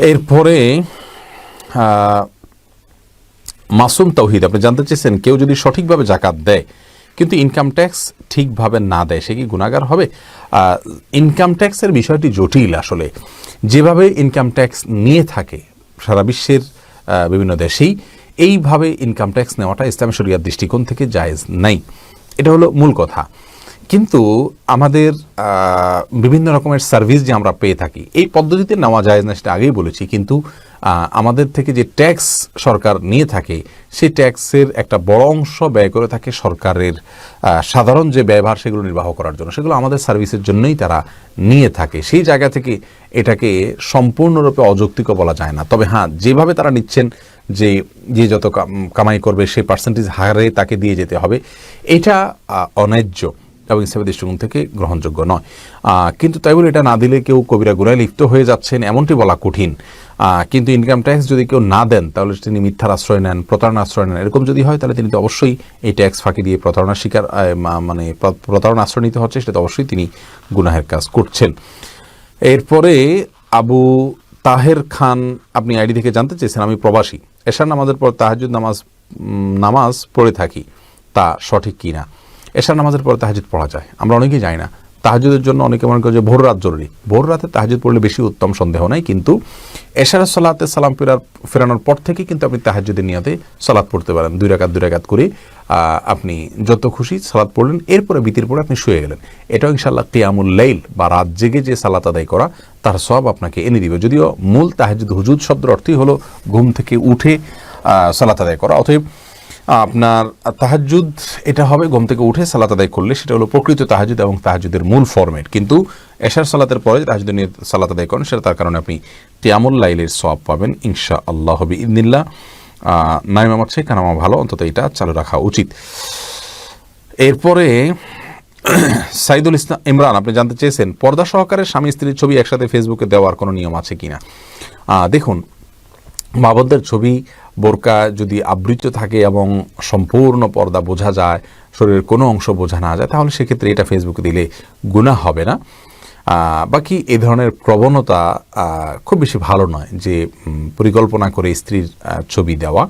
এরপরে মাসুম তাওহিদ আপনি জানতে চেয়েছেন, কেউ যদি সঠিকভাবে জাকাত দেয় কিন্তু ইনকাম ট্যাক্স ঠিকভাবে না দেয়, সে কি গুনাহগার হবে? ইনকাম ট্যাক্সের বিষয়টি জটিল। আসলে যেভাবে ইনকাম ট্যাক্স নিয়ে থাকে সারা বিশ্বের বিভিন্ন দেশেই, এইভাবে ইনকাম ট্যাক্স নেওয়াটা ইসলামী শরিয়ার দৃষ্টিকোণ থেকে জায়েজ নাই, এটা হলো মূল কথা। কিন্তু আমাদের বিভিন্ন রকমের সার্ভিস যে আমরা পেয়ে থাকি, এই পদ্ধতিতে নেওয়া যায় না, সেটা আগেই বলেছি। কিন্তু আমাদের থেকে যে ট্যাক্স সরকার নিয়ে থাকে, সেই ট্যাক্সের একটা বড় অংশ ব্যয় করে থাকে সরকারের সাধারণ যে ব্যয়ভার সেগুলো নির্বাহ করার জন্য, সেগুলো আমাদের সার্ভিসের জন্যই তারা নিয়ে থাকে। সেই জায়গা থেকে এটাকে সম্পূর্ণরূপে অযৌক্তিক বলা যায় না। তবে হ্যাঁ, যেভাবে তারা নিচ্ছেন, যে যত কামাই করবে সেই পার্সেন্টেজ হারে তাকে দিয়ে যেতে হবে, এটা অন্যায্য এবং ইসলামের দৃষ্টিকোণ থেকে গ্রহণযোগ্য নয়। কিন্তু তাই বলে এটা না দিলে কেউ কবিরা গুনাহে লিপ্ত হয়ে যাচ্ছেন এমনটি বলা কঠিন। কিন্তু ইনকাম ট্যাক্স যদি কেউ না দেন, তাহলে তিনি মিথ্যার আশ্রয় নেন, প্রতারণার আশ্রয় নেন, এরকম যদি হয়, তাহলে তিনি তো অবশ্যই এই ট্যাক্স ফাঁকি দিয়ে প্রতারণার শিকার, মানে প্রতারণা আশ্রয় নিতে হচ্ছে, সেটা অবশ্যই তিনি গুনাহের কাজ করছেন। এরপরে আবু তাহের খান আপনি আইডি থেকে জানতে চেয়েছেন, আমি প্রবাসী, এশার নামাজের পর তাহাজ্জুদ নামাজ পড়ে থাকি, তা সঠিক কি না? এশার নামাজের পর তাহাজ্জুদ পড়া যায়, আমরা অনেকেই জানি না। তাহাজ্জুদের জন্য অনেকে মনে করে যে ভোর রাত জরুরি, ভোর রাতে তাহাজ্জুদ পড়লে বেশি উত্তম, সন্দেহ নাই। কিন্তু এশার সালাতে সালাম ফেরানোর পর থেকে কিন্তু আপনি তাহাজ্জুদের নিয়তে সালাত পড়তে পারেন, 2 রাকাত করে আপনি যত খুশি সালাত পড়লেন, এরপরে বিতির পরে আপনি শুয়ে গেলেন। এটাও ইনশাআল্লাহ কিয়ামুল লাইল বা রাত জেগে যে সালাত আদায় করা, তার সওয়াব আপনাকে এনে দিবে। যদিও মূল তাহাজ্জুদ, হুজুদ শব্দের অর্থই হলো ঘুম থেকে উঠে সালাত আদায় করা। অতএব আপনার তাহাজ্জুদ এটা হবে ঘুম থেকে উঠে সালাত আদায় করলে, সেটা হলো প্রকৃত তাহাজ্জুদ এবং তাহাজ্জুদের মূল ফরম্যাট। কিন্তু এশার সালাতের পরে তাহাজ্জুদ নিয়ে সালাত আদায় করেন, সেটা তার কারণে আপনি কিয়ামুল লাইলের সওয়াব পাবেন ইনশাআল্লাহ বিইذনিল্লাহ। নাইম আমার চেয়ে কানামা ভালো, অন্তত এটা চালু রাখা উচিত। এরপরে সাইদুল ইসলাম ইমরান আপনি জানতে চেয়েছেন, পর্দা সহকারে স্বামী স্ত্রীর ছবি একসাথে ফেসবুকে দেওয়ার কোনো নিয়ম আছে কিনা? দেখুন, মা বোনদের ছবি বোরকা যদি আবৃত থাকে এবং সম্পূর্ণ পর্দা বোঝা যায়, শরীরের কোনো অংশ বোঝা না যায়, তাহলে সেক্ষেত্রে এটা ফেসবুকে দিলে গুনাহ হবে না। বাকি এ ধরনের প্রবণতা খুব বেশি ভালো নয়, যে পরিকল্পনা করে স্ত্রীর ছবি দেওয়া।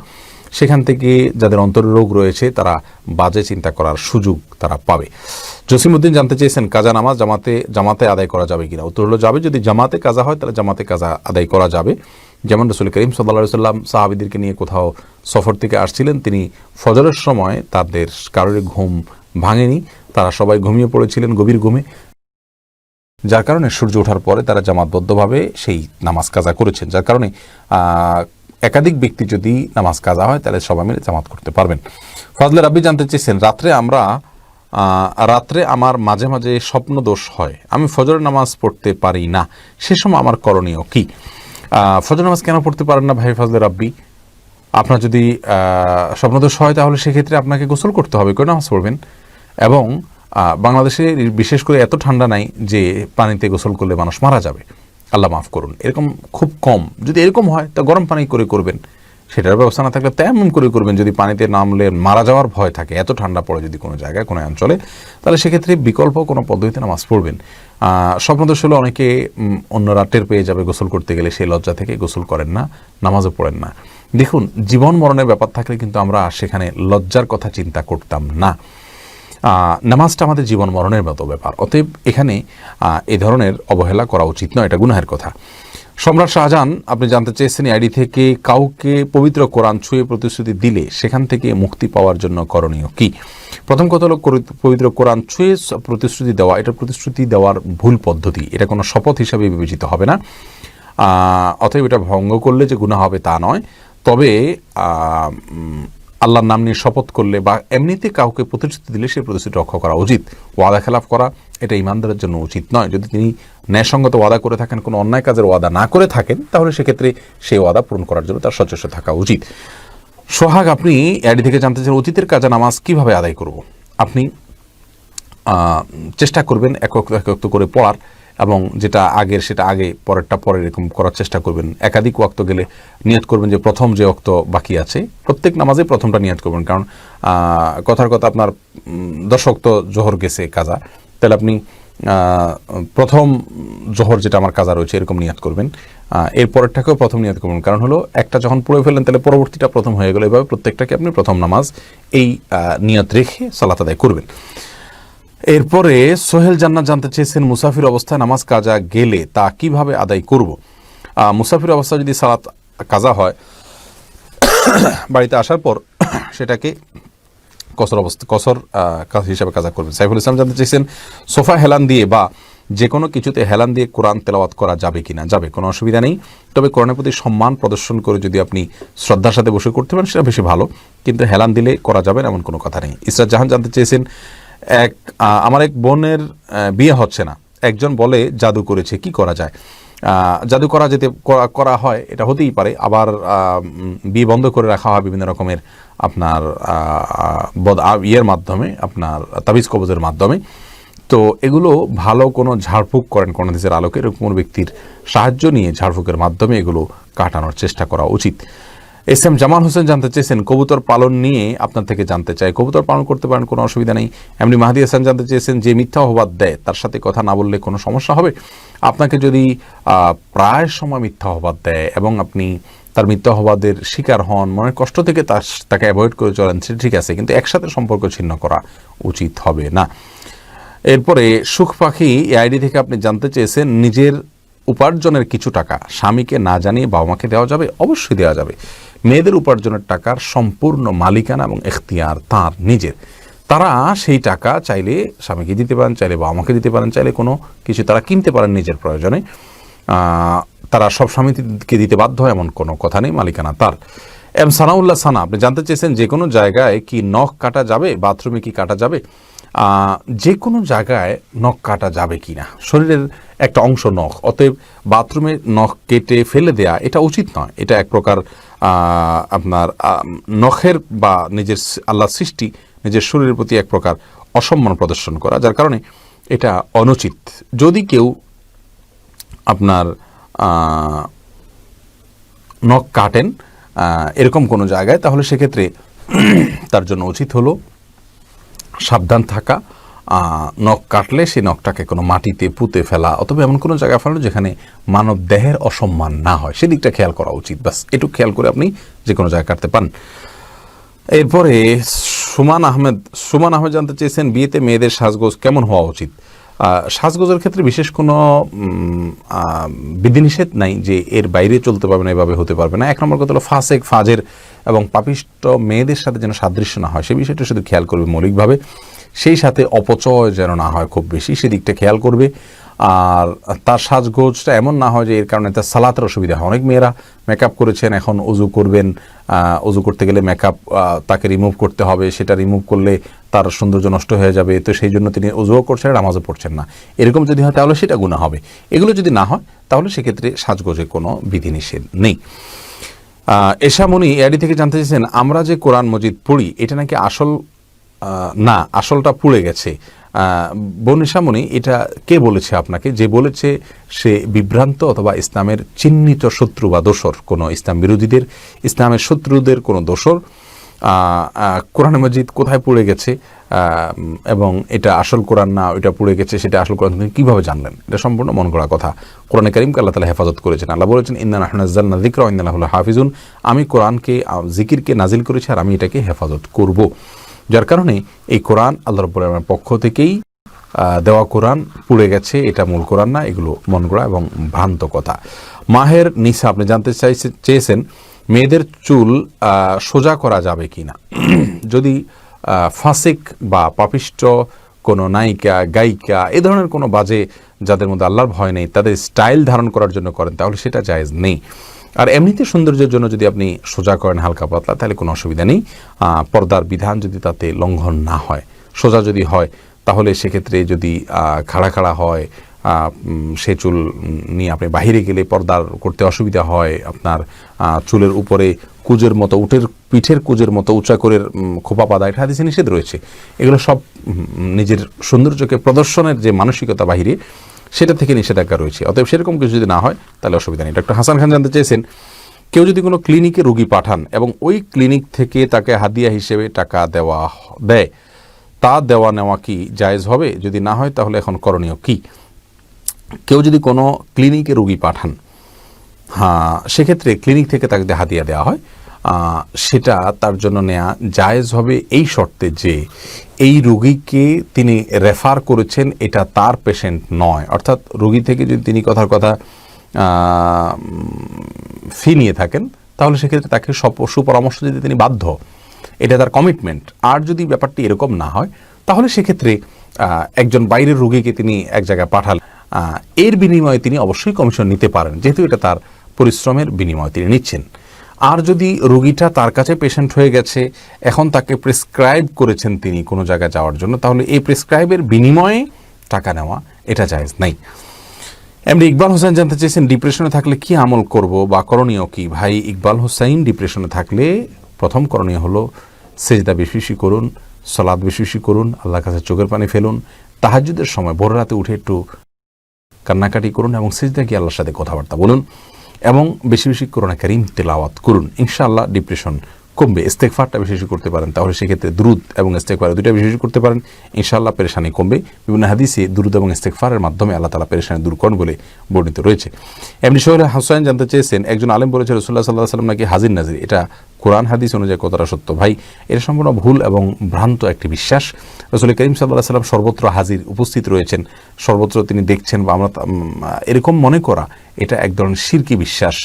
সেখান থেকে যাদের অন্তরের রোগ রয়েছে তারা বাজে চিন্তা করার সুযোগ তারা পাবে। জসিমউদ্দিন জানতে চেয়েছেন, কাজা নামাজ জামাতে আদায় করা যাবে কিনা? উত্তর হলো যাবে। যদি জামাতে কাজা হয় তাহলে জামাতে কাজা আদায় করা যাবে। যেমন রাসূল করিম সাল্লাল্লাহু আলাইহি ওয়াসাল্লাম সাহাবীদেরকে নিয়ে কোথাও সফর থেকে আসছিলেন, তিনি ফজরের সময় তাদের কারোর ঘুম ভাঙেনি, তারা সবাই ঘুমিয়ে পড়েছিলেন গভীর ঘুমে, যার কারণে সূর্য ওঠার পরে তারা জামাতবদ্ধভাবে সেই নামাজ কাজা করেছেন। যার কারণে একাধিক ব্যক্তি যদি নামাজ কাজা হয় তাহলে সবাই মিলে জামাত করতে পারবেন। ফজলে রাব্বি জানতে চেয়েছেন, রাত্রে আমার মাঝে মাঝে স্বপ্ন দোষ হয়, আমি ফজরের নামাজ পড়তে পারি না, সে সময় আমার করণীয় কি? ফজর নামাজ কেন পড়তে পারেন না ভাই ফজলে রাব্বি? আপনার যদি স্বপ্নদোষ হয় তাহলে সেক্ষেত্রে আপনাকে গোসল করতে হবে, কেন নামাজ পড়বেন। এবং বাংলাদেশে বিশেষ করে এত ঠান্ডা নাই যে পানিতে গোসল করলে মানুষ মারা যাবে, আল্লাহ মাফ করুন, এরকম খুব কম। যদি এরকম হয় তা গরম পানি করে করবেন, সেটার ব্যবস্থা না থাকলে তেমন করে করবেন। যদি পানিতে নামলে মারা যাওয়ার ভয় থাকে, এত ঠান্ডা পড়ে যদি কোনো জায়গায় কোনো অঞ্চলে, তাহলে সেক্ষেত্রে বিকল্প কোনো পদ্ধতিতে নামাজ পড়বেন। স্বপ্নদোষ হলে অনেকে অন্যরা টের পেয়ে যাবে গোসল করতে গেলে, সেই লজ্জা থেকে গোসল করেন না, নামাজও পড়েন না। দেখুন, জীবন মরণের ব্যাপার থাকলে কিন্তু আমরা সেখানে লজ্জার কথা চিন্তা করতাম না। নামাজটা আমাদের জীবন মরণের মতো ব্যাপার, অতএব এখানে এ ধরনের অবহেলা করা উচিত নয়, এটা গুনাহের কথা। সম্রাট শাহজাহান আপনি জানতে চেয়েছেন, আইডি থেকে কাউকে পবিত্র কোরআন ছুঁয়ে প্রতিশ্রুতি দিলে সেখান থেকে মুক্তি পাওয়ার জন্য করণীয় কি? প্রথম কথা হলো, পবিত্র কোরআন ছুঁয়ে প্রতিশ্রুতি দেওয়া, এটা প্রতিশ্রুতি দেওয়ার ভুল পদ্ধতি, এটা কোনো শপথ হিসাবে বিবেচিত হবে না। অতএব এটা ভঙ্গ করলে যে গুনাহ হবে তা নয়। তবে আল্লাহর নাম নিয়ে শপথ করলে বা এমনিতে কাউকে প্রতিশ্রুতি দিলে সেই প্রতিশ্রুতি রক্ষা করা উচিত। ওয়াদা খেলাফ করা এটা ইমানদারের জন্য উচিত নয়। যদি তিনি ন্যায়সঙ্গত ওয়াদা করে থাকেন, কোনো অন্যায় কাজের ওয়াদা না করে থাকেন, তাহলে সেক্ষেত্রে সেই ওয়াদা পূরণ করার জন্য তার সচেষ্ট থাকা উচিত। সোহাগ আপনি আইডি থেকে জানতে চান, অতীতের কাজা নামাজ কিভাবে আদায় করব? আপনি চেষ্টা করবেন এক ওয়াক্ত করে পড়ার, এবং যেটা আগের সেটা আগে, পরেরটা পরে, এরকম করার চেষ্টা করবেন। একাধিক ওয়াক্ত গেলে নিয়ত করবেন যে প্রথম যে ওয়াক্ত বাকি আছে প্রত্যেক নামাজে প্রথমটা নিয়ত করবেন। কারণ কথার কথা আপনার 10 ওয়াক্ত জোহর গেছে কাজা, তাহলে আপনি প্রথম জোহর যেটা আমার কাজা রয়েছে এরকম নিয়াত করবেন, এরপরেরটাকেও প্রথম নিয়াত করবেন। কারণ হলো একটা যখন পড়ে ফেলেন তাহলে পরবর্তীটা প্রথম হয়ে গেল, এভাবে প্রত্যেকটাকে আপনি প্রথম নামাজ এই নিয়ত রেখে সালাত আদায় করবেন। এরপরে সোহেল জান্নাত জানতে চেয়েছেন, মুসাফির অবস্থায় নামাজ কাজা গেলে তা কিভাবে আদায় করব? মুসাফির অবস্থায় যদি সালাত কাজা হয় বাড়িতে আসার পর সেটাকে কসর কাজ হিসাবে কাজা করবেন। সাইফুল ইসলাম জানতে চেয়েছেন, সোফা হেলান দিয়ে বা যে কোনো কিছুতে হেলান দিয়ে কোরআন তেলাওয়াত করা যাবে কিনা? যাবে, কোনো অসুবিধা নেই। তবে কোরআনের প্রতি সম্মান প্রদর্শন করে যদি আপনি শ্রদ্ধার সাথে বসে করতে পারেন সেটা বেশি ভালো, কিন্তু হেলান দিলে করা যাবে এমন কোনো কথা নেই। ইসরাত জাহান জানতে চেয়েছেন, আমার এক বোনের বিয়ে হচ্ছে না, একজন বলে জাদু করেছে, কি করা যায়? জাদু করা হয়, এটা হতেই পারে। আবার বিয়ে বন্ধ করে রাখা হয় বিভিন্ন রকমের আপনার ইয়ের মাধ্যমে, আপনার তাবিজ কবজের মাধ্যমে। তো এগুলো ভালো কোনো ঝাড়ফুঁক করেন কোন হাদিসের আলোকে, এরকম কোনো ব্যক্তির সাহায্য নিয়ে ঝাড়ফুঁকের মাধ্যমে এগুলো কাটানোর চেষ্টা করা উচিত। এস এম জামাল হোসেন জানতে চেয়েছেন, কবুতর পালন নিয়ে আপনার থেকে জানতে চাই। কবুতর পালন করতে পারেন, কোনো অসুবিধা নেই। এমনি মাহাদি হাসান জানতে চেয়েছেন, যে মিথ্যা অপবাদ দেয় তার সাথে কথা না বললে কোনো সমস্যা হবে? আপনাকে যদি প্রায় সময় মিথ্যা অপবাদ দেয় এবং আপনি তার মিথ্যা অপবাদের শিকার হন, মনের কষ্ট থেকে তাকে অ্যাভয়েড করে চলেন, সেটা ঠিক আছে, কিন্তু একসাথে সম্পর্ক ছিন্ন করা উচিত হবে না। এরপরে সুখ পাখি আইডি থেকে আপনি জানতে চেয়েছেন, নিজের উপার্জনের কিছু টাকা স্বামীকে না জানিয়ে বাবা মাকে দেওয়া যাবে? অবশ্যই দেওয়া যাবে। মেয়েদের উপার্জনের টাকার সম্পূর্ণ মালিকানা এবং এখতিয়ার তার নিজের। তারা সেই টাকা চাইলে স্বামীকে দিতে পারেন, চাইলে বাবা মাকে দিতে পারেন, চাইলে কোনো কিছু তারা কিনতে পারেন নিজের প্রয়োজনে। তারা সব স্বামীকে দিতে বাধ্য এমন কোনো কথা নেই, মালিকানা তার। এম সানাউল্লাহ সানা আপনি জানতে চেয়েছেন, যে কোনো জায়গায় কি নখ কাটা যাবে? বাথরুমে কি কাটা যাবে? যে কোনো জায়গায় নখ কাটা যাবে কি না, শরীরের একটা অংশ নখ, অতএব বাথরুমে নখ কেটে ফেলে দেয়া এটা উচিত নয়। এটা এক প্রকার আপনার নখের বা নিজের আল্লাহর সৃষ্টি নিজের শরীরের প্রতি এক প্রকার অসম্মান প্রদর্শন করা, যার কারণে এটা অনুচিত। যদি কেউ আপনার নখ কাটেন এরকম কোনো জায়গায়, তাহলে সেক্ষেত্রে তার জন্য উচিত হলো সাবধান থাকা। নখ কাটলে সেই নখটাকে কোনো মাটিতে পুঁতে ফেলা অথবা এমন কোনো জায়গায় ফেলানো যেখানে মানব দেহের অসম্মান না হয়, সেদিকটা খেয়াল করা উচিত। বাস এটুকু খেয়াল করে আপনি যে কোনো জায়গায় কাটতে পারেন। এরপরে সুমান আহমেদ জানতে চেয়েছেন, বিয়েতে মেয়েদের সাজগোজ কেমন হওয়া উচিত? সাজগোজের ক্ষেত্রে বিশেষ কোনো বিধিনিষেধ নাই যে এর বাইরে চলতে পারবে না, এভাবে হতে পারবে না। এক নম্বর কথা হলো ফাসেক, ফাজের এবং পাপিষ্ট মেয়েদের সাথে যেন সাদৃশ্য না হয়, সেই বিষয়টা শুধু খেয়াল করবে মৌলিকভাবে। সেই সাথে অপচয় যেন না হয় খুব বেশি, সেদিকটা খেয়াল করবে। আর তার সাজগোজটা এমন না হয় যে এর কারণে তার সালাতের অসুবিধা হয়। অনেক মেয়েরা মেকআপ করেছেন, এখন অজু করবেন, অজু করতে গেলে মেকআপ তাকে রিমুভ করতে হবে, সেটা রিমুভ করলে তার সৌন্দর্য নষ্ট হয়ে যাবে, তো সেই জন্য তিনি অজুও করছেন, নামাজও পড়ছেন না। এরকম যদি হয় তাহলে সেটা গুনাহ হবে। এগুলো যদি না হয় তাহলে সেক্ষেত্রে সাজগোজে কোনো বিধিনিষেধ নেই। এশামণি এআডি থেকে জানতে চেয়েছেন, আমরা যে কোরআন মজিদ পড়ি এটা নাকি আসল না, আসলটা পুড়ে গেছে। বনিশামণি, এটা কে বলেছে আপনাকে? যে বলেছে সে বিভ্রান্ত অথবা ইসলামের চিহ্নিত শত্রু বা দোসর, কোনো ইসলাম বিরোধীদের, ইসলামের শত্রুদের কোনো দোসর। কোরআন মজিদ কোথায় পুড়ে গেছে এবং এটা আসল কোরআন না ওইটা পুড়ে গেছে, সেটা আসল কোরআন তিনি কীভাবে জানলেন? এটা সম্পূর্ণ মন গড়া কথা। কোরআনে কারীমকে আল্লাহ তাআলা হেফাজত করেছেন। আল্লাহ বলেছেন, ইন্না নাহনু নাযালনা যিকরা ওয়া ইন্না লাহু লাহাফিজুন, আমি কোরআনকে জিকিরকে নাজিল করেছি আর আমি এটাকে হেফাজত করব। যার কারণে এই কোরআন আল্লাহ রাব্বুল আলামিনের পক্ষ থেকেই দেওয়া কোরআন পুড়ে গেছে, এটা মূল কোরআন না। এগুলো মন গড়া এবং ভ্রান্ত কথা। মাহের নিসা আপনি জানতে চেয়েছেন, মেয়েদের চুল সোজা করা যাবে কি না? যদি ফাসিক বা পাপিষ্ট কোনো নায়িকা, গায়িকা, এ ধরনের কোনো বাজে, যাদের মধ্যে আল্লাহর ভয় নেই, তাদের স্টাইল ধারণ করার জন্য করেন তাহলে সেটা জায়েজ নেই। আর এমনিতে সৌন্দর্যের জন্য যদি আপনি সোজা করেন হালকা পাতলা, তাহলে কোনো অসুবিধা নেই। পর্দার বিধান যদি তাতে লঙ্ঘন না হয়, সোজা যদি হয়, তাহলে সেক্ষেত্রে যদি খাড়া হয়, সে চুল নিয়ে আপনি বাহিরে গেলে পর্দার করতে অসুবিধা হয়, আপনার চুলের উপরে কুজের মতো, পিঠের কুজের মতো উঁচা করে খোপা পাদা, এটা হাদিসে নিষেধ রয়েছে। এগুলো সব নিজের সৌন্দর্যকে প্রদর্শনের যে মানসিকতা বাহিরে, সেটা থেকে নিষেধাজ্ঞা রয়েছে। অতএব সেরকম কিছু যদি না হয় তাহলে অসুবিধা নেই। ডক্টর হাসান খান জানতে চেয়েছেন, কেউ যদি কোনো ক্লিনিকে রোগী পাঠান এবং ওই ক্লিনিক থেকে তাকে হাদিয়া হিসেবে টাকা দেয়, তা দেওয়া নেওয়া কি জায়েজ হবে? যদি না হয় তাহলে এখন করণীয় কি? কেউ যদি কোনো ক্লিনিকে রোগী পাঠান, হ্যাঁ, সেক্ষেত্রে ক্লিনিক থেকে তাকে হাদিয়া দেওয়া হয়, সেটা তার জন্য নেওয়া জায়েজ হবে এই শর্তে যে এই রোগীকে তিনি রেফার করেছেন এটা তার পেশেন্ট নয়। অর্থাৎ রোগী থেকে যদি তিনি কথার কথা ফি নিয়ে থাকেন তাহলে সেক্ষেত্রে তাকে সুপরামর্শ দিতে তিনি বাধ্য, এটা তার কমিটমেন্ট। আর যদি ব্যাপারটি এরকম না হয় তাহলে সেক্ষেত্রে একজন বাইরের রোগীকে তিনি এক জায়গায় পাঠালেন, এর বিনিময়ে তিনি অবশ্যই কমিশন নিতে পারেন, যেহেতু এটা তার পরিশ্রমের বিনিময় তিনি নিচ্ছেন। আর যদি রোগীটা তার কাছে পেশেন্ট হয়ে গেছে, এখন তাকে প্রেসক্রাইব করেছেন তিনি কোনো জায়গায় যাওয়ার জন্য, তাহলে এই প্রেসক্রাইবের বিনিময়ে টাকা নেওয়া এটা জায়েজ নাই। এমনি ইকবাল হোসেন জানতে চেয়েছেন ডিপ্রেশনে থাকলে কি আমল করব বা করণীয় কি? ভাই ইকবাল হোসেন, ডিপ্রেশনে থাকলে প্রথম করণীয় হলো সেজদা বেশি বেশি করুন, সালাত বেশি বেশি করুন, আল্লাহর কাছে চোখের পানি ফেলুন, তাহাজ্জুদের সময় ভোর রাতে উঠে একটু কান্নাকাটি করুন এবং সিজদা গিয়ে আল্লাহর সাথে কথাবার্তা বলুন এবং বেশি বেশি কোরআন কারীম তেলাওয়াত করুন। ইনশাআল্লাহ ডিপ্রেশন কমবে। ইস্তেগফারটা বেশি বেশি করতে পারেন, তাহলে সেক্ষেত্রে দুরুদ এবং ইস্তেগফার দুইটা বেশি বেশি করতে পারেন, ইনশাআল্লাহ পেরেশানি কমবে। বিভিন্ন হাদিসে দুরুদ এবং ইস্তেগফারের মাধ্যমে আল্লাহ তাআলা পেরেশানি দূর করেন বলে বর্ণিত রয়েছে। এমনি সোহেল হোসেন জানতে চেয়েছেন একজন আলেম বলেছে রাসূলুল্লাহ সাল্লাল্লাহু আলাইহি ওয়াসাল্লাম নাকি হাজির নাজির, এটা কোরআন হাদিস অনুযায়ী কতটা সত্য? ভাই, এটা সম্পূর্ণ ভুল এবং ভ্রান্ত একটি বিশ্বাস। রাসূল করিম সাল্লাল্লাহু আলাইহি ওয়াসাল্লাম সর্বত্র হাজির, উপস্থিত রয়েছেন, সর্বত্র তিনি দেখছেন বা আমরা এরকম মনে করা এটা এক ধরনের শিরকি বিশ্বাস।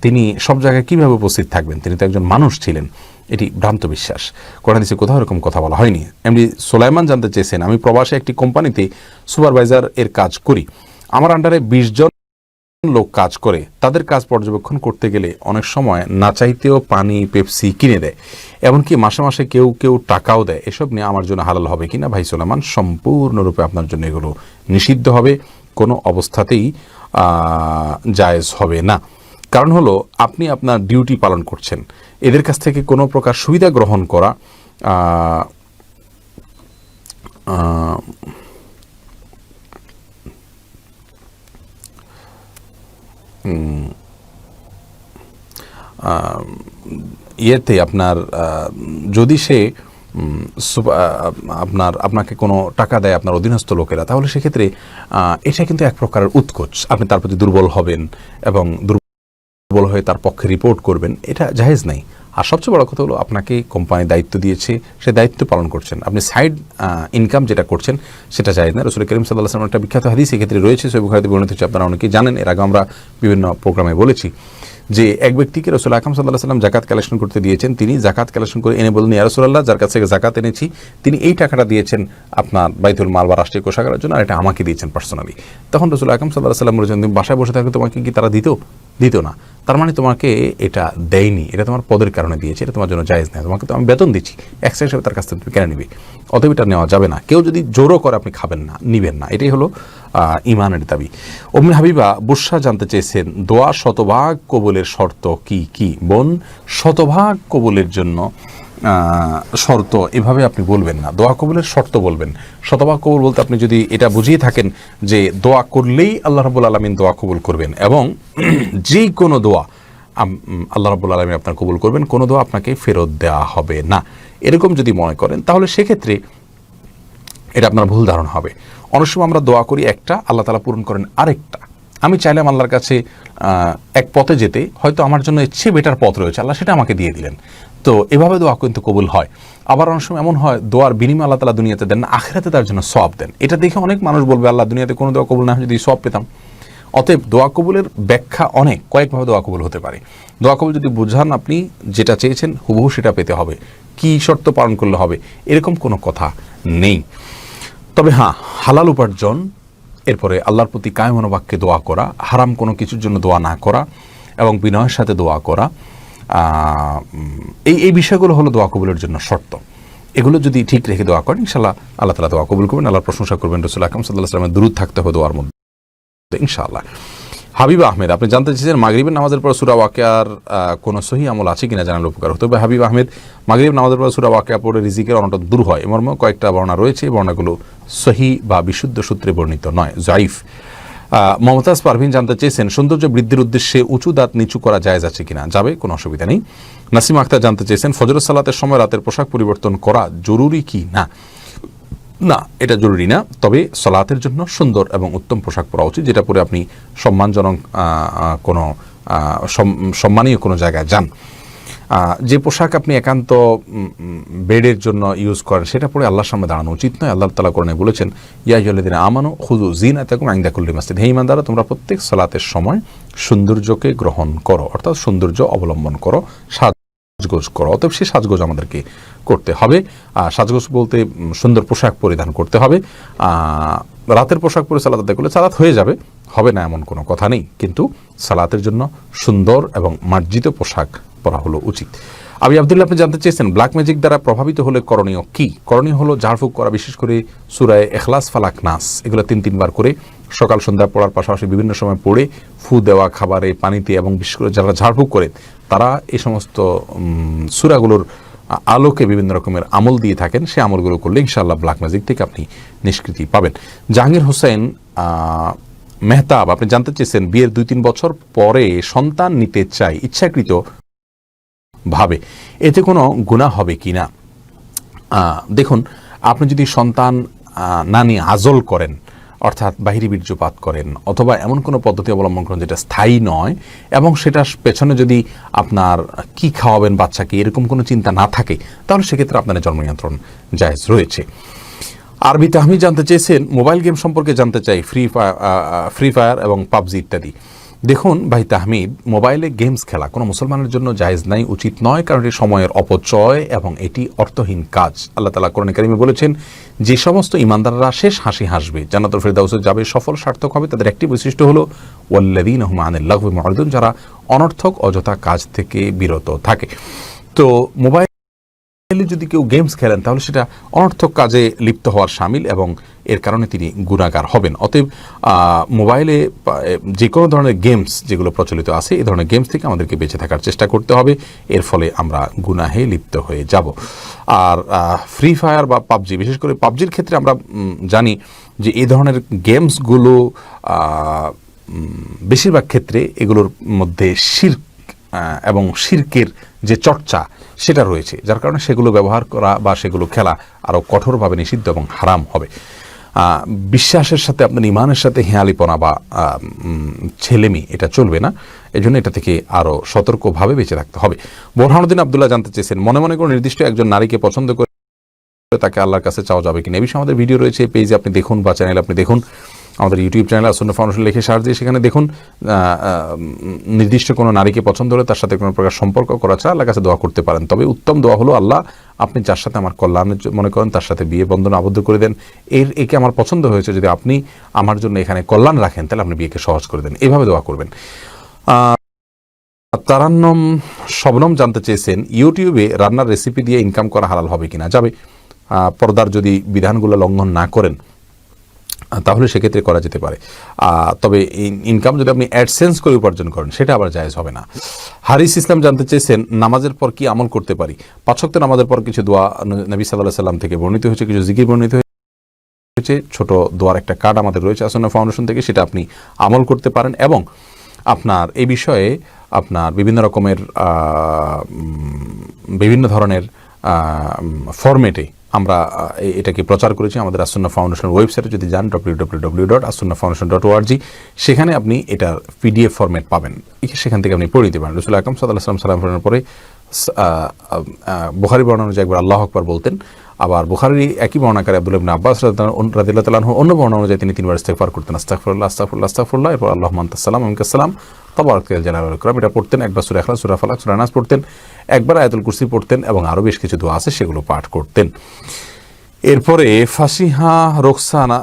তিনি সব জায়গায় কিভাবে উপস্থিত থাকবেন? তিনি তো একজন মানুষ ছিলেন, এটি ভ্রান্ত বিশ্বাস। কোরআন হাদিসে কোথাও এরকম কথা বলা হয়নি। এমনি সোলাইমান জানতে চেয়েছেন আমি প্রবাসে একটি কোম্পানিতে সুপারভাইজার এর কাজ করি, আমার আন্ডারে 20 জন লোক কাজ করে, তাদের কাজ পর্যবেক্ষণ করতে গেলে অনেক সময় না চাইতেও পানি পেপসি কিনে দেয়, এমনকি মাসে মাসে কেউ কেউ টাকাও দেয়। এসব নিয়ে আমার জন্য হালাল হবে কিনা? ভাই সোলাইমান, সম্পূর্ণরূপে আপনার জন্য এগুলো নিষিদ্ধ হবে, কোনো অবস্থাতেই জায়েজ হবে না। কারণ হলো আপনি আপনার ডিউটি পালন করছেন, এদের কাছ থেকে কোনো প্রকার সুবিধা গ্রহণ করা ইয়েতে আপনার যদি সে আপনাকে কোনো টাকা দেয় আপনার অধীনস্থ লোকেরা, তাহলে সেক্ষেত্রে এটা কিন্তু এক প্রকারের উৎকোচ, আপনি তার প্রতি দুর্বল হবেন এবং দুর্বল হয়ে তার পক্ষে রিপোর্ট করবেন, এটা জায়েজ নাই। আর সবচেয়ে বড় কথা হলো আপনাকে কোম্পানি দায়িত্ব দিয়েছে, সে দায়িত্ব পালন করছেন, আপনি সাইড ইনকাম যেটা করছেন সেটা জায়েজ না। রাসূল করিম সাল্লাল্লাহু আলাইহি ওয়াসাল্লাম একটা বিখ্যাত হাদিস এক্ষেত্রে রয়েছে, সহিহ বুখারীতে বর্ণিত হচ্ছে, আপনারা অনেকেই জানেন, এর আগে আমরা বিভিন্ন প্রোগ্রামে বলেছি যে এক ব্যক্তিকে রাসূল আকরাম সাল্লাল্লাহু আলাইহি ওয়াসাল্লাম যাকাত কালেকশন করতে দিয়েছেন, তিনি যাকাত কালেকশন করে এনে বললেন ইয়া রাসূলুল্লাহ, যার কাছ থেকে যাকাত এনেছি তিনি এই টাকাটা দিয়েছেন আপনার বাইতুল মাল বা রাষ্ট্রীয় কোষাগারের জন্য, আর এটা আমাকে দিয়েছেন পার্সোনালি। তখন রাসূল আকরাম সাল্লাল্লাহু আলাইহি ওয়াসাল্লাম বলেছেন তুমি বাসায় বসে থাকলে তোমাকে কি তারা দিত না, তার মানে তোমাকে এটা দেয়নি, এটা তোমার পদের কারণে দিয়েছে, এটা তোমার জন্য জায়েজ নয়, তোমাকে তো আমি বেতন দিচ্ছি, এক্সট্রা হিসেবে তার কাছ থেকে তুমি কেন নিবে? অতএব এটা নেওয়া যাবে না। কেউ যদি জোরও করে আপনি খাবেন না, নিবেন না, এটাই হলো ইমানের দাবি। উম্মে হাবিবা বুশরা জানতে চেয়েছেন দোয়া শতভাগ কবুলের শর্ত কি কি? বোন, শতভাগ কবুলের জন্য শর্ত এভাবে আপনি বলবেন না, দোয়া কবুলের শর্ত বলবেন। শতভাগ কবুল বলতে আপনি যদি এটা বুঝিয়ে থাকেন যে দোয়া করলেই আল্লাহ রাব্বুল আলামিন দোয়া কবুল করবেন এবং যে কোনো দোয়া আল্লাহ রাব্বুল আলামিন আপনার কবুল করবেন, কোনো দোয়া আপনাকে ফেরত দেওয়া হবে না, এরকম যদি মনে করেন তাহলে সেক্ষেত্রে এটা আপনার ভুল ধারণা হবে। অনেক সময় আমরা দোয়া করি একটা, আল্লাহ তাআলা পূরণ করেন আরেকটা। আমি চাইলাম আল্লাহর কাছে এক পথে যেতে, হয়তো আমার জন্য এর চেয়ে বেটার পথ রয়েছে, আল্লাহ সেটা আমাকে দিয়ে দিলেন। তো এভাবে দোয়া কিন্তু কবুল হয়। আবার অনেক সময় এমন হয় দোয়ার বিনিময়ে আল্লাহ তাআলা দুনিয়াতে দেন না, আখিরাতে তার জন্য সওয়াব দেন। এটা দেখে অনেক মানুষ বলবে আল্লাহ দুনিয়াতে কোনো দোয়া কবুল না হয় যদি সওয়াব পেতাম। অতএব দোয়া কবুলের ব্যাখ্যা কয়েকভাবে দোয়া কবুল হতে পারে। দোয়া কবুল যদি বুঝান আপনি যেটা চেয়েছেন হুবহু সেটা পেতে হবে, কি শর্ত পালন করলে হবে এরকম কোনো কথা নেই। তবে হ্যাঁ, হালাল উপার্জন, এরপরে আল্লাহর প্রতি কায়েম মনোবাক্যে দোয়া করা, হারাম কোনো কিছুর জন্য দোয়া না করা এবং বিনয়ের সাথে দোয়া করা, এই বিষয়গুলো হলো দোয়া কবুলের জন্য শর্ত। এগুলো যদি ঠিক রেখে দোয়া করেন ইনশাআল্লাহ আল্লাহ তাআলা দোয়া কবুল করবেন, আল্লাহর প্রশংসা করবেন। রাসূল আকরাম সাল্লাল্লাহু আলাইহি ওয়াসাল্লামের দুরূদ থাকতে হবে দোয়ার মধ্যে ইনশাআল্লাহ। হাবিবা আহমেদ আপনি জানতে চেয়েছেন মাগরিবের নামাজের পর সূরা ওয়াকিয়ার কোনো সহিহ আমল আছে কিনা জানালে উপকার হতো। তবে হাবিব আহমেদ, মাগরিব নামাজের পর সূরা ওয়াকিয়া পড়ে রিজিকের অনটন দূর হয়, এমন কয়েকটা বর্ণনা রয়েছে, এই বর্ণনাগুলো সহিহ বা বিশুদ্ধ সূত্রে বর্ণিত নয়, যায়িফ। মমতাজ পারভিন জানতে চেয়েছেন সৌন্দর্য বৃদ্ধির উদ্দেশ্যে উঁচু দাঁত নিচু করা জায়েজ আছে কিনা, যাবে, কোনো অসুবিধা নেই। নাসিম আক্তার জানতে চেয়েছেন ফজরের সালাতের সময় রাতের পোশাক পরিবর্তন করা জরুরি কি না। না, এটা জরুরি না, তবে সালাতের জন্য সুন্দর এবং উত্তম পোশাক পরা উচিত, যেটা পরে আপনি সম্মানজনক কোনো সম্মানীয় কোনো জায়গায় যান। যে পোশাক আপনি একান্ত বেডের জন্য ইউজ করেন সেটা পরে আল্লাহর সামনে দাঁড়ানো উচিত নয়। আল্লাহ তাআলা কোরআনে বলেছেন ইয়া আইয়ুহাল্লাযীনা আমানু খুযু যিনাতাকুম ইনদা কুল্লি মাসজিদ, হে ঈমানদাররা তোমরা প্রত্যেক সালাতের সময় সৌন্দর্যকে গ্রহণ করো, অর্থাৎ সৌন্দর্য অবলম্বন করো, সাজগোজ করো। অতএব সেই সাজগোজ আমাদেরকে করতে হবে। সাজগোজ বলতে সুন্দর পোশাক পরিধান করতে হবে। রাতের পোশাক পরে সালাত আদায় করলে সালাত হয়ে যাবে, হবে না এমন কোনো কথা নেই, কিন্তু সালাতের জন্য সুন্দর এবং মার্জিত পোশাক পরা হলো উচিত। আবি আব্দুল্লাহ আপনি জানতে চেয়েছেন ব্ল্যাক ম্যাজিক দ্বারা প্রভাবিত হলে করণীয় কি। করণীয় হলো ঝাড়ফুঁক করা, বিশেষ করে সূরা ইখলাস, ফালাক, নাস এগুলো 3 বার করে সকাল সন্ধ্যা পড়ার পাশাপাশি বিভিন্ন সময় পড়ে ফু দেওয়া খাবারে, পানিতে, এবং বিশেষ করে যারা ঝাড়ফুঁক করে তারা এই সমস্ত সূরাগুলোর আলোকে বিভিন্ন রকমের আমল দিয়ে থাকেন, সেই আমলগুলো করলে ইনশাআল্লাহ ব্ল্যাক ম্যাজিক থেকে আপনি নিষ্কৃতি পাবেন। জাহাঙ্গীর হোসেন মেহতাব আপনি জানতে চেয়েছেন বিয়ের 2-3 বছর পরে সন্তান নিতে চাই ইচ্ছাকৃত ভাবে, এতে কোনো গুনাহ হবে কি না। দেখুন, আপনি যদি সন্তান না নিয়ে আজল করেন, অর্থাৎ বাহিরি বীর্যপাত করেন, অথবা এমন কোনো পদ্ধতি অবলম্বন করেন যেটা স্থায়ী নয়, এবং সেটার পেছনে যদি আপনার কি খাওয়াবেন বাচ্চাকে এরকম কোনো চিন্তা না থাকে, তাহলে সেক্ষেত্রে আপনার জন্ম নিয়ন্ত্রণ জায়েজ রয়েছে। আরবি তাহমিদ জানতে চেয়েছেন মোবাইল গেম সম্পর্কে জানতে চাই, ফ্রি ফায়ার এবং পাবজি ইত্যাদি। দেখুন ভাই তাহমিদ, মোবাইলে গেমস খেলা কোনো মুসলমানের জন্য জায়েজ নাই, উচিত নয়, কারণ এটি সময়ের অপচয় এবং এটি অর্থহীন কাজ। আল্লাহ তাআলা কোরআনে কারিমে বলেছেন যে সমস্ত ঈমানদাররা শেষ হাসি হাসবে, জান্নাতুল ফেরদাউসে যাবে, সফল সার্থক হবে, তাদের একটি বৈশিষ্ট্য হলো ওয়াল্লাযীনা হুম আনিল লাগবি মুরিদুন, যারা অনর্থক অযথা কাজ থেকে বিরত থাকে। তো মোবাইল যদি কেউ গেমস খেলেন তাহলে সেটা অনর্থক কাজে লিপ্ত হওয়ার শামিল, এবং এর কারণে তিনি গুনাহগার হবেন। অতএব মোবাইলে যে কোনো ধরনের গেমস যেগুলো প্রচলিত আছে, এই ধরনের গেমস থেকে আমাদেরকে বেঁচে থাকার চেষ্টা করতে হবে, এর ফলে আমরা গুনাহে লিপ্ত হয়ে যাব। আর ফ্রি ফায়ার বা পাবজি, বিশেষ করে পাবজির ক্ষেত্রে আমরা জানি যে এই ধরনের গেমসগুলো বেশিরভাগ ক্ষেত্রে এগুলোর মধ্যে শিরক এবং শিরকের যে চর্চা সেটা রয়েছে, যার কারণে সেগুলো ব্যবহার করা বা সেগুলো খেলা আরও কঠোরভাবে নিষিদ্ধ এবং হারাম হবে। বিশ্বাসের সাথে আপনার ইমানের সাথে হেঁয়ালিপনা বা ছেলেমি এটা চলবে না, এজন্য এটা থেকে আরও সতর্কভাবে বেঁচে থাকতে হবে। বোরহানুদ্দিন আব্দুল্লাহ জানতে চেয়েছেন মনে মনে কোনো নির্দিষ্ট একজন নারীকে পছন্দ করে তাকে আল্লাহর কাছে চাওয়া যাবে কিনা। এই বিষয়ে আমাদের ভিডিও রয়েছে, পেজে আপনি দেখুন বা চ্যানেলে আপনি দেখুন, আমাদের ইউটিউব চ্যানেল আসুন্নাহ ফাউন্ডেশন লিখে সার্চ দিয়ে সেখানে দেখুন। নির্দিষ্ট কোনো নারীকে পছন্দ হলে তার সাথে কোনো প্রকার সম্পর্ক করা ছাড়া আল্লাহর কাছে দোয়া করতে পারেন, তবে উত্তম দোয়া হলো আল্লাহ আপনি যার সাথে আমার কল্যাণের মনে করেন তার সাথে বিয়ে বন্ধনে আবদ্ধ করে দেন, একে আমার পছন্দ হয়েছে, যদি আপনি আমার জন্য এখানে কল্যাণ রাখেন তাহলে আপনি বিয়েকে সহজ করে দেন, এভাবে দোয়া করবেন। তারান্নম শবনম জানতে চেয়েছেন ইউটিউবে রান্নার রেসিপি দিয়ে ইনকাম করা হালাল হবে কিনা। যাবে, পর্দার যদি বিধানগুলো লঙ্ঘন না করেন তাহলে সেক্ষেত্রে করা যেতে পারে, তবে ইনকাম যদি আপনি অ্যাডসেন্স করে উপার্জন করেন সেটা আবার জায়েজ হবে না। হারিস ইসলাম জানতে চেয়েছেন নামাজের পর কি আমল করতে পারি। 5 ওয়াক্ত নামাজের পর কিছু দোয়া নবী সাল্লাল্লাহু আলাইহি সাল্লাম থেকে বর্ণিত হয়েছে, কিছু জিকির বর্ণিত হয়েছে, ছোট দোয়ার একটা কার্ড আমাদের রয়েছে আসুন্নাহ ফাউন্ডেশন থেকে, সেটা আপনি আমল করতে পারেন, এবং আপনার এই বিষয়ে আপনার বিভিন্ন রকমের বিভিন্ন ধরনের ফরম্যাটে আমরা এটাকে প্রচার করেছি আমাদের আসুন্নাহ ফাউন্ডেশনের ওয়েবসাইটে, যদি যান www.asunnahfoundation.org, সেখানে আপনি এটার PDF ফরম্যাট পাবেন, সেখান থেকে আপনি পড়ে নিতে পারেন। রাসূল আকরাম সাল্লাল্লাহু আলাইহি ওয়াসাল্লাম সালাম ফেরানোর পরে বুখারী বর্ণনা অনুযায়ী একবার আল্লাহু আকবার বলতেন, আবার বুখারীর একই বর্ণনাকারী আব্দুল্লাহ ইবনে আব্বাস রাদিয়াল্লাহু তাআলা আনহু অন্য বর্ণনা অনুযায়ী তিনি 3 বার ইস্তিগফার করতেন, আস্তাগফিরুল্লাহ আস্তাগফিরুল্লাহ আস্তাগফিরুল্লাহ, এরপর আল্লাহুম্মা আনতাস সালাম ওয়া মিনকাস সালাম তাবারাকাল জালালুল ইকরাম, এটা পড়তেন। একবার সূরা ইখলাস, সূরা ফালাক, সূরা নাস পড়তেন, একবার আয়াতুল কুরসি পড়তেন, এবং আরও বেশ কিছু দোয়া আছে সেগুলো পাঠ করতেন। এরপরে ফাসিহা রোকসানা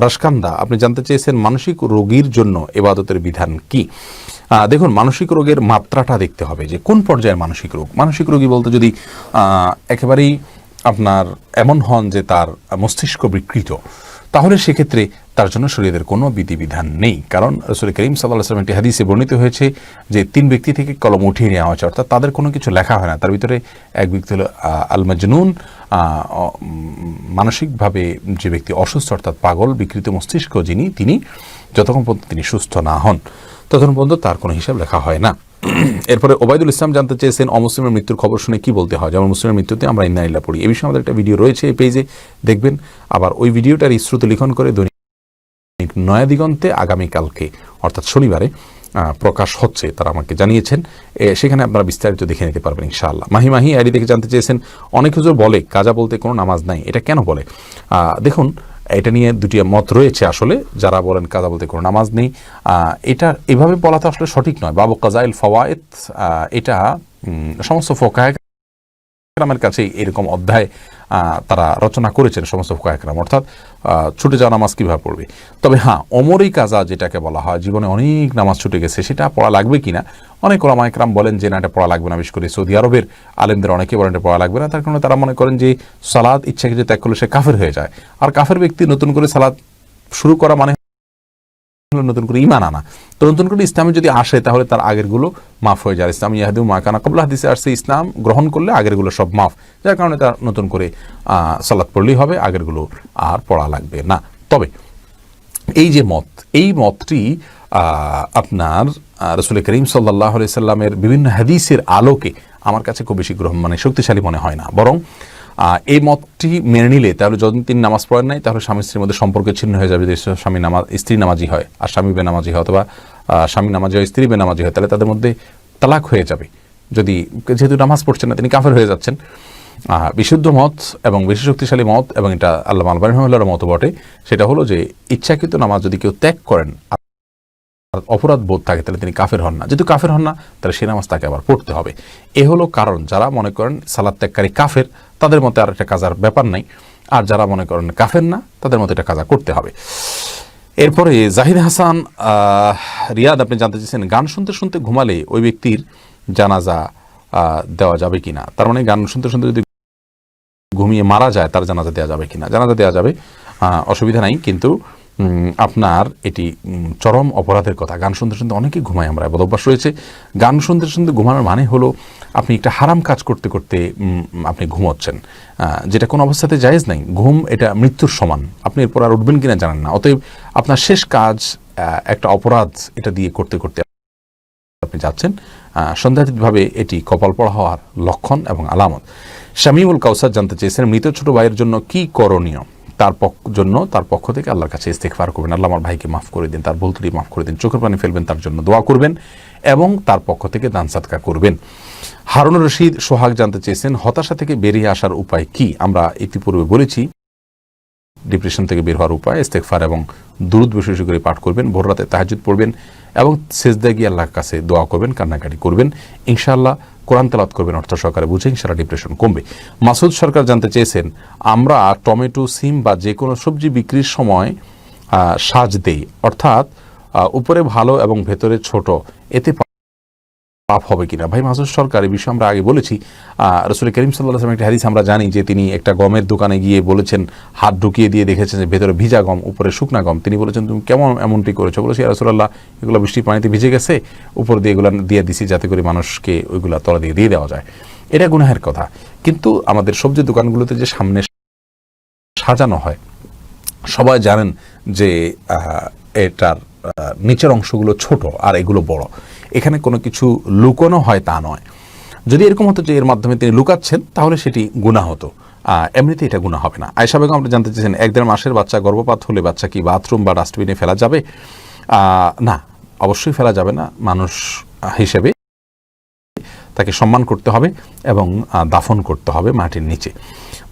রাশকান্দা আপনি জানতে চেয়েছেন মানসিক রোগীর জন্য ইবাদতের বিধান কি। দেখুন, মানসিক রোগের মাত্রাটা দেখতে হবে যে কোন পর্যায়ের মানসিক রোগ। মানসিক রোগী বলতে যদি একেবারেই আপনার এমন হন যে তার মস্তিষ্ক বিকৃত, তাহলে সেক্ষেত্রে তার জন্য শরীয়তের কোনো বিধিবিধান নেই। কারণ রাসূল করিম সাল্লাল্লাহু আলাইহি ওয়াসাল্লাম একটি হাদিসে বর্ণিত হয়েছে যে 3 ব্যক্তি থেকে কলম উঠিয়ে নেওয়া হয়েছে, অর্থাৎ তাদের কোনো কিছু লেখা হয় না। তার ভিতরে এক ব্যক্তি হলো আল মাজনুন, মানসিকভাবে যে ব্যক্তি অসুস্থ অর্থাৎ পাগল, বিকৃত মস্তিষ্ক যিনি, তিনি যতক্ষণ পর্যন্ত তিনি সুস্থ না হন ততক্ষণ পর্যন্ত তার কোনো হিসাব লেখা হয় না। এরপরে ওবায়দুল ইসলাম জানতে চেয়েছেন অমুসলিমের মৃত্যুর খবর শুনে কি বলতে হয়। যেমন মুসলিমের মৃত্যুতে আমরা ইন্না লিল্লাহি পড়ি, এই বিষয়ে আমাদের একটা ভিডিও রয়েছে এই পেজে, দেখবেন। আবার ওই ভিডিওটার শ্রুত লিখন করে দৈনিক নয়া দিগন্তে আগামীকালকে অর্থাৎ শনিবারে প্রকাশ হচ্ছে, তারা আমাকে জানিয়েছেন। সেখানে আপনারা বিস্তারিত দেখে নিতে পারবেন ইনশাআল্লাহ। মাহি আইডি থেকে জানতে চেয়েছেন অনেক হুজুর বলে কাজা বলতে কোনো নামাজ নাই, এটা কেন বলে? দেখুন, এটা নিয়ে দুটি মত রয়েছে আসলে। যারা বলেন কাজা বলতে কোনো নামাজ নেই, এটা এভাবে বলা তো আসলে সঠিক নয়। বাবু কাজাইল ফাওয়ায়েদ, এটা সমস্ত ফোকায়ে কেরামের কাছে এরকম অধ্যায় তারা রচনা করেছেন সমস্ত ফোকায়ে কেরাম, অর্থাৎ ছুটে যাওয়া নামাজ কিভাবে পড়বে। তবে হ্যাঁ, অমরই কাজা যেটাকে বলা হয়, জীবনে অনেক নামাজ ছুটে গেছে, সেটা পড়া লাগবে কিনা, অনেক ওলামায়ে কেরাম বলেন যে না, এটা পড়া লাগবে না। বিশেষ করে সৌদি আরবের আলেমদের অনেকে বলেন এটা পড়া লাগবে না, তার কারণে তারা মনে করেন যে সালাত ইচ্ছাকৃত ত্যাগ করলে সে কাফের হয়ে যায়। আর কাফের ব্যক্তি নতুন করে সালাত শুরু করা মানে নতুন করে ঈমান আনা। তো নতুন করে ইসলামে যদি আসে তাহলে তার আগেরগুলো মাফ হয়ে যায়। ইসলাম ইয়াহদু মা কানা ক্বাবলা, হাদিসে আসছে ইসলাম গ্রহণ করলে আগেরগুলো সব মাফ, যার কারণে তার নতুন করে সালাত পড়লেই হবে, আগেরগুলো আর পড়া লাগবে না। তবে এই যে মত, এই মতটি আপনার রাসূল করিম সাল্লাল্লাহু আলাইহি সাল্লামের বিভিন্ন হাদিসের আলোকে আমার কাছে খুব বেশি শক্তিশালী মনে হয় না। বরং এই মতটি মেনে নিলে তাহলে যতদিন তিনি নামাজ পড়েন নাই তাহলে স্বামী স্ত্রীর মধ্যে সম্পর্ক ছিন্ন হয়ে যাবে। স্ত্রী নামাজি হয় আর স্বামী বেনামাজি হয়, অথবা স্বামী নামাজি হয় স্ত্রী বেনামাজি হয়, তাহলে তাদের মধ্যে তালাক হয়ে যাবে। যদি যেহেতু নামাজ পড়ছেন না তিনি কাফের হয়ে যাচ্ছেন। বিশুদ্ধ মত এবং বেশি শক্তিশালী মত, এবং এটা আল্লামা আলবানী রাহিমাহুল্লাহর মত বটে, সেটা হলো যে ইচ্ছাকৃত নামাজ যদি কেউ ত্যাগ করেন, অপরাধ বোধ থাকে, তাহলে তিনি কাফের হন না। যেহেতু কাফের হন না, তাহলে সে নামাজ তাকে আবার পড়তে হবে। এ হলো কারণ। যারা মনে করেন সালাত ত্যাগকারী কাফের, তাদের মতে আর একটা কাজার ব্যাপার নাই। আর যারা মনে করেন কাফের না, তাদের মতে এটা কাজা করতে হবে। এরপরে জাহিদ হাসান রিয়াদ আপনি জানতে চেয়েছেন গান শুনতে শুনতে ঘুমালে ওই ব্যক্তির জানাজা দেওয়া যাবে কিনা। তার মানে গান শুনতে শুনতে যদি ঘুমিয়ে মারা যায় তার জানাজা দেওয়া যাবে কিনা। জানাজা দেওয়া যাবে, অসুবিধা নাই, কিন্তু আপনার এটি চরম অপরাধের কথা। গান শুনতে শুনতে অনেকেই ঘুমায়, আমরা বদভ্যাস রয়েছে। গান শুনতে শুনতে ঘুমানোর মানে হলো আপনি একটা হারাম কাজ করতে করতে আপনি ঘুমোচ্ছেন, যেটা কোনো অবস্থাতে জায়েজ নাই। ঘুম এটা মৃত্যুর সমান, আপনি এরপর আর উঠবেন কিনা জানেন না। অতএব আপনার শেষ কাজ একটা অপরাধ, এটা দিয়ে করতে করতে আপনি যাচ্ছেন, সন্দেহাতীতভাবে এটি কপাল পড়া হওয়ার লক্ষণ এবং আলামত। শামিউল কাউসার জানতে চেয়েছেন মৃত ছোট ভাইয়ের জন্য কি করণীয়। তার পক্ষ থেকে আল্লাহর কাছে ইস্তেগফার করবেন, আল্লাহ আমার ভাইকে মাফ করে দিন, তার ভুল ত্রুটি মাফ করে দিন, চোখের পানি ফেলবেন, তার জন্য দোয়া করবেন এবং তার পক্ষ থেকে দান সাদকা করবেন। হারুন রশিদ সোহাগ জানতে চেয়েছেন হতাশা থেকে বেরিয়ে আসার উপায় কি। আমরা ইতিপূর্বে বলেছি ডিপ্রেশন থেকে বের হওয়ার উপায় ইস্তেগফার এবং দুরূদ বেশি বেশি করে পাঠ করবেন, ভোর রাতে তাহাজ্জুদ পড়বেন এবং সেজদায় গিয়ে আল্লাহর কাছে দোয়া করবেন, কান্নাকাটি করবেন। ইনশাআল্লাহ কোরআন তেলাওয়াত করবেন অর্থ সহকারে, বুঝে ইনশাআল্লাহ ডিপ্রেশন কমবে। মাসুদ সরকার জানতে চেয়েছেন আমরা টমেটো, সিম বা যে কোনো সবজি বিক্রির সময় সাজ দেই, অর্থাৎ উপরে ভালো এবং ভেতরে ছোট, এতে পাপ হবে কিনা। ভাই মাসুদ সরকার, এই বিষয়ে আমরা আগে বলেছি। রাসূল করিম সাল্লাল্লাহু আলাইহি ওয়াসাল্লাম একটা হাদিস আমরা জানি যে তিনি একটা গমের দোকানে গিয়ে বলেছেন, হাত ঢুকিয়ে দিয়ে দেখেছেন যে ভেতরে ভিজা গম, উপরে শুকনা গম। তিনি বলেছেন তুমি কেমন এমনটি করেছো? বলেছি ইয়া রাসূলুল্লাহ, এগুলো বৃষ্টির পানিতে ভিজে গেছে, উপর দিয়ে এগুলো দিয়ে দিছি যাতে করে মানুষকে ওইগুলা তলা দিয়ে দিয়ে দেওয়া যায়। এটা গুনাহের কথা। কিন্তু আমাদের সবজি দোকানগুলোতে যে সামনে সাজানো হয়, সবাই জানেন যে এটার নিচের অংশগুলো ছোট আর এগুলো বড়, এখানে কোনো কিছু লুকানো হয় তা নয়। যদি এরকম হতো যে এর মাধ্যমে তিনি লুকাচ্ছেন তাহলে সেটি গুনাহ হতো, এমনিতে এটা গুনাহ হবে না। আয়েশা বেগম আপনি জানতে চেয়েছেন 1-1.5 মাসের বাচ্চা গর্ভপাত হলে বাচ্চা কি বাথরুম বা ডাস্টবিনে ফেলা যাবে? না, অবশ্যই ফেলা যাবে না। মানুষ হিসেবে তাকে সম্মান করতে হবে এবং দাফন করতে হবে মাটির নিচে।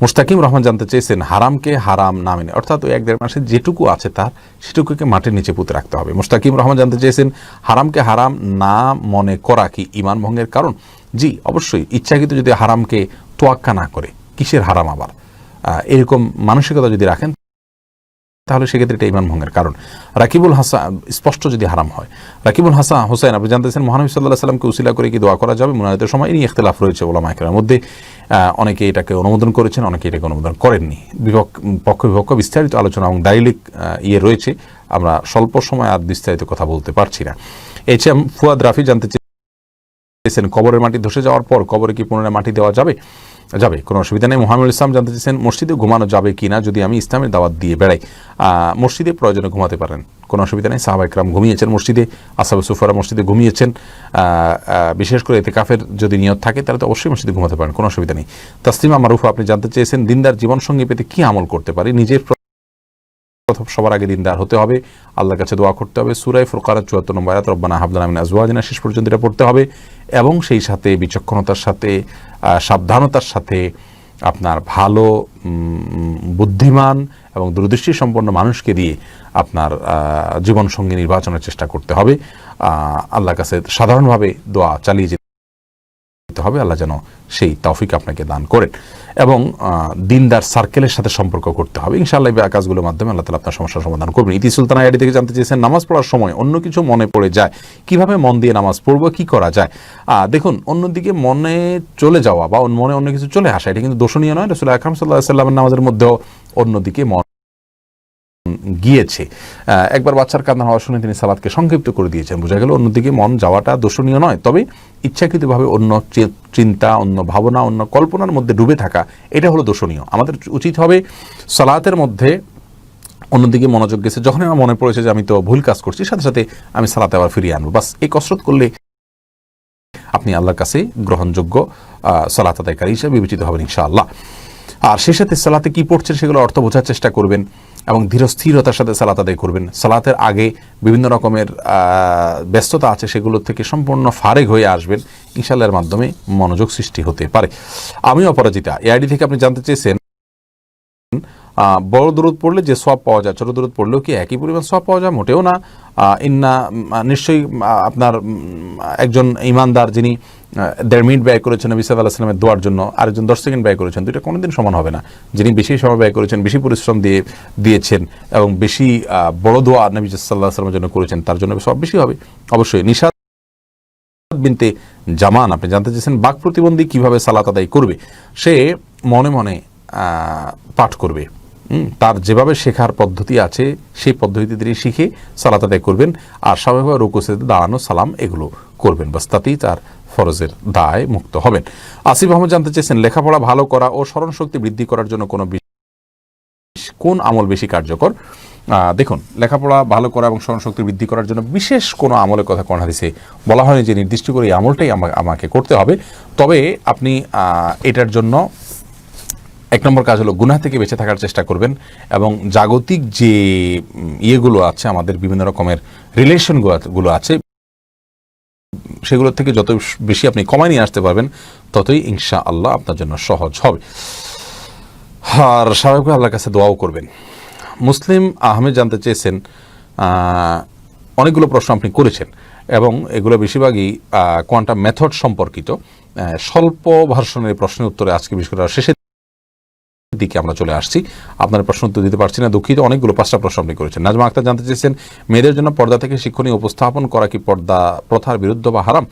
মুস্তাকিম রহমান জানতে চেয়েছেন হারামকে হারাম না মেনে, অর্থাৎ ওই 1-1.5 মাসের যেটুকু আছে তার সেটুকুকে মাটির নিচে পুঁতে রাখতে হবে। মুস্তাকিম রহমান জানতে চেয়েছেন হারামকে হারাম না মনে করা কি ঈমান ভঙ্গের কারণ? জি, অবশ্যই। ইচ্ছাকৃত যদি হারামকে তোয়াক্কা না করে, কিসের হারাম আবার, এরকম মানসিকতা যদি রাখেন তাহলে সেক্ষেত্রে এটা ইমান ভঙ্গের কারণ। রাকিবুল হাসান স্পষ্ট যদি হারাম হয়। রাকিবুল হাসান হোসেন আপনি জানতেছেন মহানবী সাল্লাল্লাহু আলাইহি সাল্লামকে উসিলা করে কি দোয়া করা যাবে মুনাজাতের সময়? এই ইখতিলাফ রয়েছে উলামায়ে কেরামের মধ্যে। অনেকে এটাকে অনুমোদন করেছেন, অনেকে এটাকে অনুমোদন করেননি। পক্ষ বিপক্ষ বিস্তারিত আলোচনা এবং দালিলিক রয়েছে। আমরা স্বল্প সময় আর বিস্তারিত কথা বলতে পারছি না। এইচএম ফুয়াদ রাফি জানতে চেয়েছেন কবরের মাটি ধসে যাওয়ার পর কবরে কি পুনরায় মাটি দেওয়া যাবে? যাবে, কোনো অসুবিধা নেই। মোহাম্মদুল ইসলাম জানতে চেয়েছেন মসজিদে ঘুমানো যাবে কি না যদি আমি ইসলামের দাওয়াত দিয়ে বেড়াই? মসজিদে প্রয়োজনে ঘুমাতে পারেন, কোনো অসুবিধা নেই। সাহাবা ইকরাম ঘুমিয়েছেন মসজিদে, আসহাবে সুফারা মসজিদে ঘুমিয়েছেন। বিশেষ করে ইতিকাফের যদি নিয়ত থাকে তাহলে তো অবশ্যই মসজিদে ঘুমাতে পারেন, কোনো অসুবিধা নেই। তাসলিমা মারুফা আপনি জানতে চেয়েছেন দিনদার জীবনসঙ্গী পেতে কি আমল করতে পারি? নিজের সবার আগে দিনদার হতে হবে, আল্লাহর কাছে দোয়া করতে হবে। সূরা ফুরকানের ৭৪ নম্বর আয়াত রব্বানা হাব লানা মিন আজওয়াজিনা শেষ পর্যন্ত এটা পড়তে হবে এবং সেই সাথে বিচক্ষণতার সাথে সাবধানতার সাথে আপনার ভালো বুদ্ধিমান এবং দূরদৃষ্টি সম্পন্ন মানুষকে দিয়ে আপনার জীবনসঙ্গী নির্বাচনের চেষ্টা করতে হবে। আল্লাহর কাছে সাধারণভাবে দোয়া চালিয়ে যেতে হবে, আল্লাহ যেন সেই তৌফিক আপনাকে দান করেন এবং দিনদার সার্কেলের সাথে সম্পর্ক করতে হবে। ইনশাআল্লাহ এই কাজগুলোর মাধ্যমে আল্লাহ তাআলা আপনার সমস্যার সমাধান করবেন। ইতি সুলতানা আইডি থেকে জানতে চেয়েছেন নামাজ পড়ার সময় অন্য কিছু মনে পড়ে যায়, কিভাবে মন দিয়ে নামাজ পড়বো, কি করা যায়? দেখুন, অন্যদিকে মনে চলে যাওয়া বা মনে অন্য কিছু চলে আসা এটা কিন্তু দোষণীয় নয়। রাসূল আকরাম সাল্লাল্লাহু আলাইহি ওয়াসাল্লামের নামাজের মধ্যেও অন্যদিকে মন গিয়েছে। একবার বাচ্চার কান্না হওয়া শুনে তিনি সালাতকে সংক্ষিপ্ত করে দিয়েছেন, বোঝা গেল অন্যদিকে মন যাওয়াটা দোষণীয় নয়। তবে ইচ্ছাকৃতভাবে অন্য চিন্তা, অন্য ভাবনা, অন্য কল্পনার মধ্যে ডুবে থাকা এটা হলো দোষণীয়। আমাদের উচিত হবে সালাতের মধ্যে অন্যদিকে মনোযোগ গেছে, যখন আমার মনে পড়েছে যে আমি তো ভুল কাজ করছি, সাথে সাথে আমি সালাতে আবার ফিরিয়ে আনবো। বাস এই কসরত করলে আপনি আল্লাহর কাছে গ্রহণযোগ্য সালাত আদায়কারী হিসেবে বিবেচিত হবেন ইনশাআল্লাহ। আর সেই সাথে সালাতে কি পড়ছেন সেগুলো অর্থ বোঝার চেষ্টা করবেন এবং ধীরস্থিরতার সাথে সালাত আদায় করবেন। সালাতের আগে বিভিন্ন রকমের ব্যস্ততা আছে, সেগুলো থেকে সম্পূর্ণ ফারেগ হয়ে আসবেন, ইনশাআল্লাহর মাধ্যমে মনোযোগ সৃষ্টি হতে পারে। আমি অপরাজিতা এআইডি থেকে আপনি জানতে চেয়েছেন বড় দরুদ পড়লে যে সওয়াব পাওয়া যায় ছোট দরুদ পড়লেও কি একই পরিমাণ সওয়াব পাওয়া যায়? মোটেও না। নিশ্চয়ই আপনার একজন ইমানদার যিনি ১.৫ মিনিট ব্যয় করেছেন নবী সাল্লাল্লাহু আলাইহি ওয়াসাল্লামের দোয়ার জন্য, আরেকজন ১০ সেকেন্ড ব্যয় করেছেন, দুইটা কোনোদিন সমান হবে না। যিনি বেশি সময় ব্যয় করেছেন, বেশি পরিশ্রম দিয়েছেন এবং বেশি বড় দোয়া নবী সাল্লাল্লাহু আলাইহি ওয়াসাল্লামের জন্য করেছেন, তার জন্য সব বেশি হবে অবশ্যই। নিশাত বিনতে জামান আপনি জানতে চেয়েছেন বাক প্রতিবন্ধী কিভাবে সালাত আদায় করবে? সে মনে মনে পাঠ করবে, তার যেভাবে শেখার পদ্ধতি আছে সেই পদ্ধতিতে তিনি শিখে সালাত আদায় করবেন আর স্বাভাবিকভাবে রুকু সিজদা দাঁড়ানো সালাম এগুলো করবেন, বাস তাতেই তার ফরজের দায় মুক্ত হবেন। আসিফ আহমদ জানতে চেয়েছেন লেখাপড়া ভালো করা ও স্মরণ শক্তি বৃদ্ধি করার জন্য কোন আমল বেশি কার্যকর? দেখুন, লেখাপড়া ভালো করা এবং স্মরণ শক্তি বৃদ্ধি করার জন্য বিশেষ কোনো আমলের কথা কোন হাদিসে বলা হয়নি যে নির্দিষ্ট করে এই আমলটাই আমাকে করতে হবে। তবে আপনি এটার জন্য ১ নম্বর কাজ হলো গুনাহ থেকে বেঁচে থাকার চেষ্টা করবেন এবং জাগতিক যে ইয়েগুলো আছে, আমাদের বিভিন্ন রকমের রিলেশনগুলো আছে, সেগুলোর থেকে যত বেশি আপনি কমায় নিয়ে আসতে পারবেন ততই ইনশাআল্লাহ আপনার জন্য সহজ হবে। আর স্বাভাবিকভাবে আল্লাহর কাছে দোয়াও করবেন। মুসলিম আহমেদ জানতে চেয়েছেন অনেকগুলো প্রশ্ন আপনি করেছেন এবং এগুলো বেশিরভাগই কোয়ান্টাম মেথড সম্পর্কিত। স্বল্প ভার্সনের প্রশ্নের উত্তরে আজকে বিশেষ করে শেষের দিকে আমরা চলে আসছি, আপনার প্রশ্ন উত্তর দিতে পারছি না, দুঃখিত। অনেকগুলো 5টা প্রশ্ন আপনি করেছেন। নাজমা আক্তার জানতে চেয়েছেন মেয়েদের জন্য পর্দা থেকে শিক্ষণীয় উপস্থাপন করা কি পর্দা প্রথার বিরুদ্ধ বা হারাম?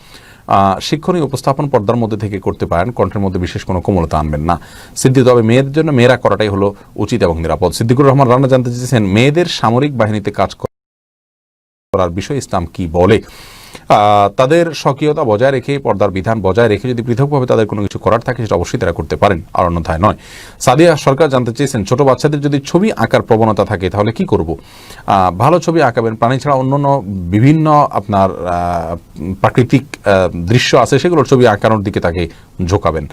শিক্ষণীয় উপস্থাপন পর্দার মধ্যে থেকে করতে পারেন, কণ্ঠের মধ্যে বিশেষ কোনো কোমলতা আনবেন না। সিদ্দিক, তবে মেয়েদের জন্য মেয়েরা করাটাই হলো উচিত এবং নিরাপদ। সিদ্দিকুর রহমান রানা জানতে চেয়েছেন মেয়েদের সামরিক বাহিনীতে কাজ করার বিষয়ে ইসলাম কি বলে? তাদের স্বকীয়তা বজায় রেখে, পর্দার বিধান বজায় রেখে যদি পৃথকভাবে তাদের কোনো কিছু করার থাকে সেটা অবশ্যই তারা করতে পারেন, আর অন্যথায় নয়। সাদিয়া সরকার জানতে চেয়েছেন ছোট বাচ্চাদের যদি ছবি আঁকার প্রবণতা থাকে তাহলে কি করব? ভালো ছবি আঁকাবেন, প্রাণী ছাড়া অন্যান্য বিভিন্ন আপনার প্রাকৃতিক দৃশ্য আছে সেগুলোর ছবি আঁকানোর দিকে তাকে ঝোঁকাবেন।